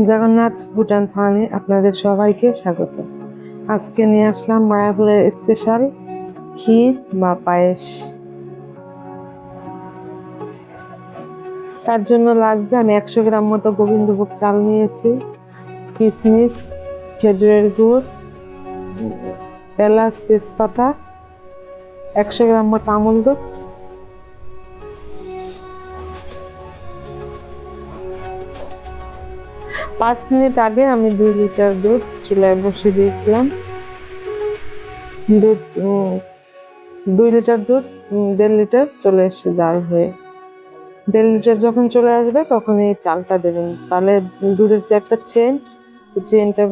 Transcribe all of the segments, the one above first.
জগন্নাথ ভুটান ফার্মে আপনাদের সবাইকে স্বাগত। আজকে নিয়ে আসলাম মায়াপুরের স্পেশাল ক্ষীর বা পায়েস। তার জন্য লাগবে আমি 100 গ্রাম মতো গোবিন্দভোগ চাল নিয়েছি, কিশমিশ, খেজুরের গুড়, এলাচ, তেজপাতা, 100 গ্রাম মতো আমুল দুধ। পাঁচ মিনিট আগে আমি 2 লিটার দুধ চুলায় বসিয়ে দিয়েছিলাম। দুধ 2 লিটার দুধ 1.5 লিটার চলে এসেছে জাল হয়ে। 1.5 লিটার যখন চলে আসবে তখন এই চালটা দেবেন, তাহলে দুধের যে একটা চেনটা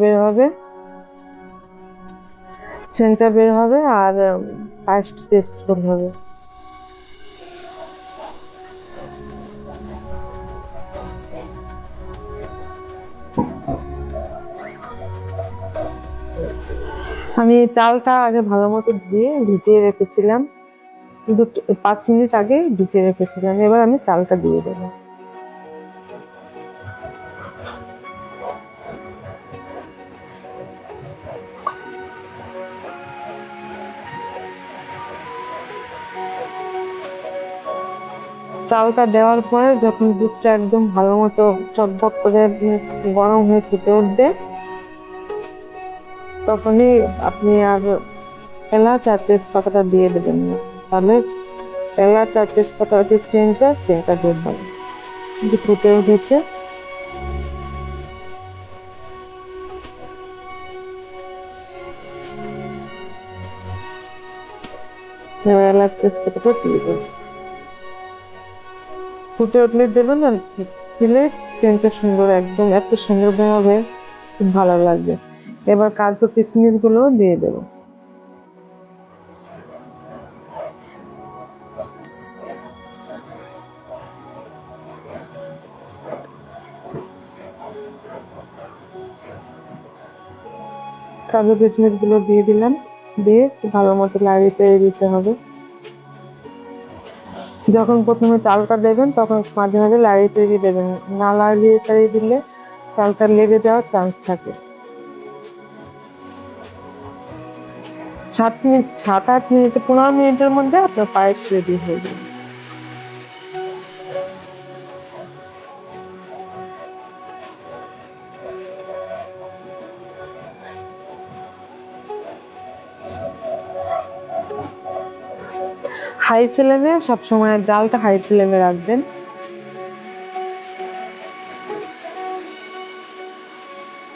বের হবে আর পায়েসটা টেস্টফুল হবে। আমি চালটা আগে ভালো মতো দিয়ে ভিজিয়ে রেখেছিলাম, 5 মিনিট আগে ভিজিয়ে রেখেছিলাম। এবার আমি চালটা দিয়ে দেবো। চালটা দেওয়ার পরে যখন দুধটা একদম ভালো মতো টকবক করে গরম হয়ে ফুটে উঠবে, তখনই আপনি আর এলাচ আর তেজপাতাটা দিয়ে দেবেন না, তাহলে এলাচ আর তেজপাতার যে চেনটা বের হবে। যে ফুটে উঠেছে, এবার এলাচ তেজপাতাটা দিয়ে দেবেন। ফুটে উঠলে দেবেন না, দিলে চেনটা সুন্দর, একদম এত সুন্দর হবে, খুব ভালো লাগবে। এবার কাজু কিশমিশ গুলো দিয়ে দেবো। কাজু কিশমিশ গুলো দিয়ে দিলাম, দিয়ে ভালো মতো লাগিয়ে দিতে হবে। যখন প্রথমে চালটা দেবেন তখন মাঝে মাঝে লাগিয়ে দেবেন, না লাগিয়ে দিলে চালটা লেগে যাওয়ার চান্স থাকে। 7-8 মিনিট, 15 মিনিটের মধ্যে আপনার পায়েস রেডি হয়ে যাবে। হাই ফ্লেমে সবসময় জালটা হাই ফ্লেমে রাখবেন।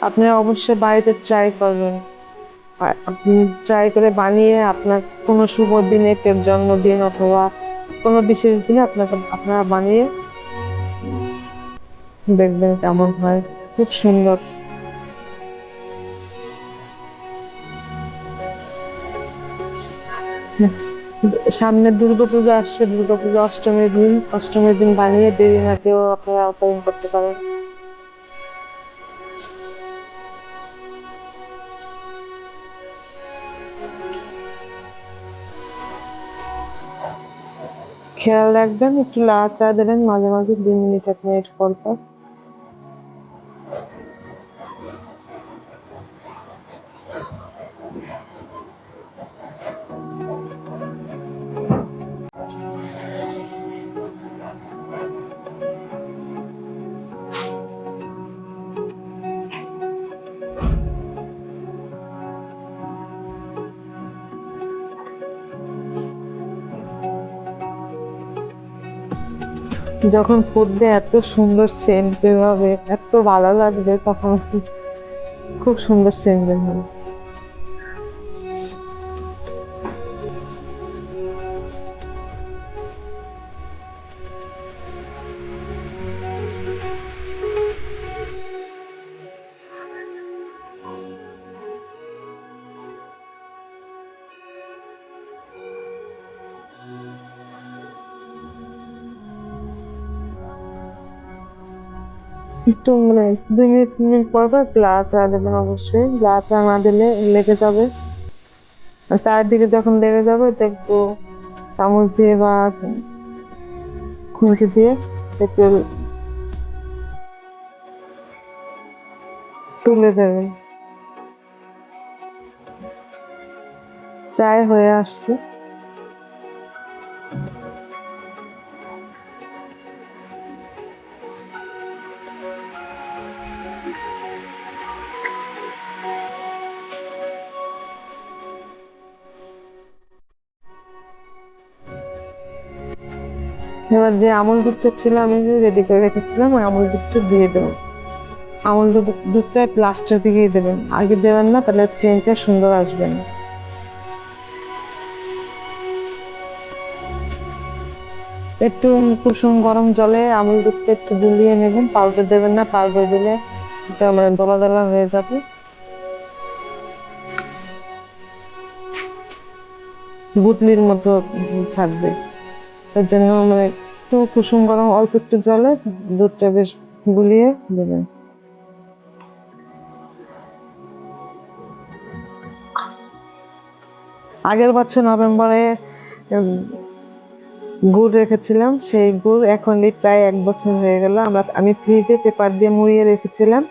আপনি অবশ্যই বাড়িতে ট্রাই করবেন। আপনি ট্রাই করে বানিয়ে আপনার কোনো শুভ দিনে, কেউ জন্মদিন অথবা কোনো বিশেষ দিনে আপনারা বানিয়ে দেখবেন কেমন হয়, খুব সুন্দর। সামনে দুর্গাপূজা আসছে, দুর্গাপূজা অষ্টমীর দিন বানিয়ে দেবী মাকেও আপনারা অর্পণ করতে পারেন। খেয়াল রাখবেন, একটু নাড়াচাড়া দেবেন মাঝে মাঝে, 2 মিনিট 1 মিনিট পর পর। যখন ফুটবে এত সুন্দর সেন্ট বের হবে, এত ভালো লাগবে, তখন খুব সুন্দর সেন্ট বের হবে। একটু 2 মিনিট 3 মিনিট পর পর একটু নাড়াচাড়া দেবেন, অবশ্যই নাড়াচাড়া না দিলে লেগে যাবে। আর চারিদিকে যখন লেগে যাবে, এটা একটু চামচ দিয়ে বা খুন্তি দিয়ে একটু তুলে দেবেন। প্রায় হয়ে আসছে। এবার যে আমুল দুধটা ছিল আমি যে রেডি করে রেখেছিলাম ওই আমুল দুধটা দিয়ে দেবো। দুধটা লাস্টের দিকেই দেবেন, আগে দেবেন না, তাহলে চেনটা সুন্দর আসবে না। একটু কুসুম গরম জলে আমুল দুধটা একটু গুলিয়ে নেবেন, পাউডার দেবেন না, পাউডার দিলে এটা মানে দলা দলা হয়ে যাবে, গুটলির মতো থাকবে। তার জন্য মানে একটু কুসুম গরম অল্প একটু জলে দুধটা বেশ গুলিয়ে দেবেন। আগের বছর নভেম্বরে উম, গুড় রেখেছিলাম, সেই গুড় এখন প্রায় 1 বছর হয়ে গেল। আমি ফ্রিজে পেপার দিয়ে মুড়িয়ে রেখেছিলাম,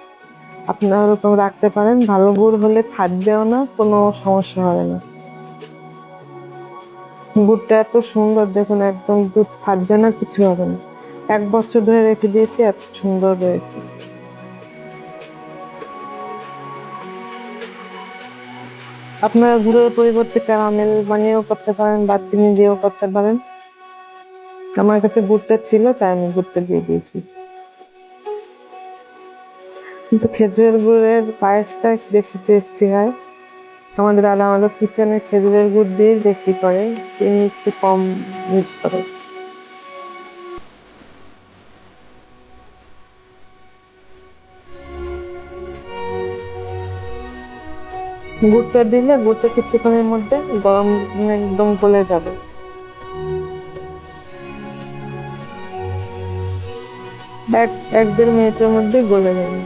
আপনারা ওরকম রাখতে পারেন। ভালো গুড় হলে ফাটবেও না, কোনো সমস্যা হবে না। গুড়টা এত সুন্দর, দেখুন একদম দুধ ফাটবে না, কিছু হবে না। 1 বছর ধরে রেখে দিয়েছি, এত সুন্দর রয়েছে। আপনারা গুড়ের পরিবর্তে ক্যারামেল বানিয়েও করতে পারেন বা চিনি দিয়েও করতে পারেন। আমার কাছে গুড়টা ছিল তাই আমি গুড়টা দিয়ে দিয়েছি। কিন্তু খেজুরের গুড়ের পায়েসটা বেশি টেস্টি হয়। আমাদের দাদা আমাদের কিচেনে খেজুরের গুড় দিয়ে বেশি করে, চিনি একটু কম ইউজ করে। গুড়টা দিলে গুড়টা কিছুক্ষণের মধ্যে গরম একদম গলে যাবে। এক 1-1.5 মিনিটের মধ্যে গলে যাবে।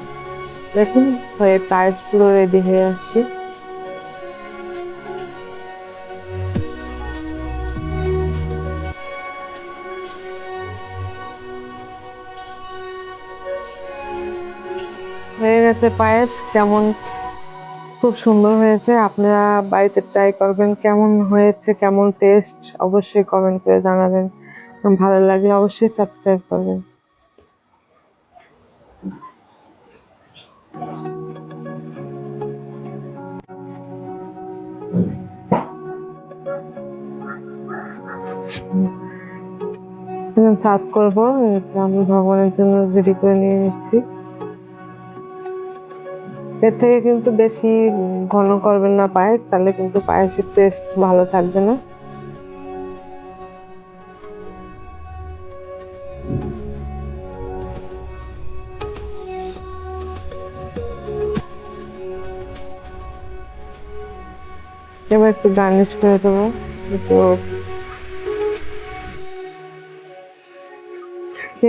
দেখুন হয়ে পায়েস পুরো রেডি হয়ে আসছে। হয়ে গেছে পায়েস। কেমন, খুব সুন্দর হয়েছে। আপনারা বাড়িতে ট্রাই করবেন, কেমন হয়েছে, কেমন টেস্ট অবশ্যই কমেন্ট করে জানাবেন। ভালো লাগলে অবশ্যই সাবস্ক্রাইব করবেন। এখন সার্ভ করবো, এটা আমি ভগবানের জন্য রেডি করে নিয়ে নিচ্ছি। এর থেকে কিন্তু বেশি ঘন করবেন না পায়েস, তাহলে কিন্তু পায়েসের টেস্ট ভালো থাকবে না। এবার একটু গার্নিশ করে দেবো, একটু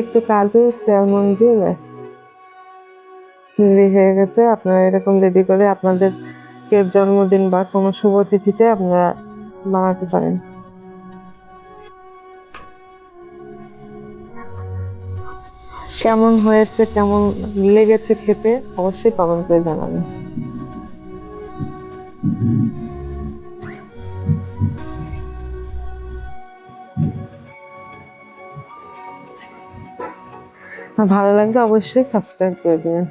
একটু কাজু আলমন্ড দিয়ে, ব্যাস রেডি হয়ে গেছে। আপনারা এরকম রেডি করে আপনাদের কেউ জন্মদিন বা কোনো শুভ তিথিতে আপনারা বানাতে পারেন। কেমন হয়েছে, কেমন লেগেছে খেতে অবশ্যই কমেন্ট করে জানাবেন। আর ভালো লাগলে অবশ্যই সাবস্ক্রাইব করে দেবেন।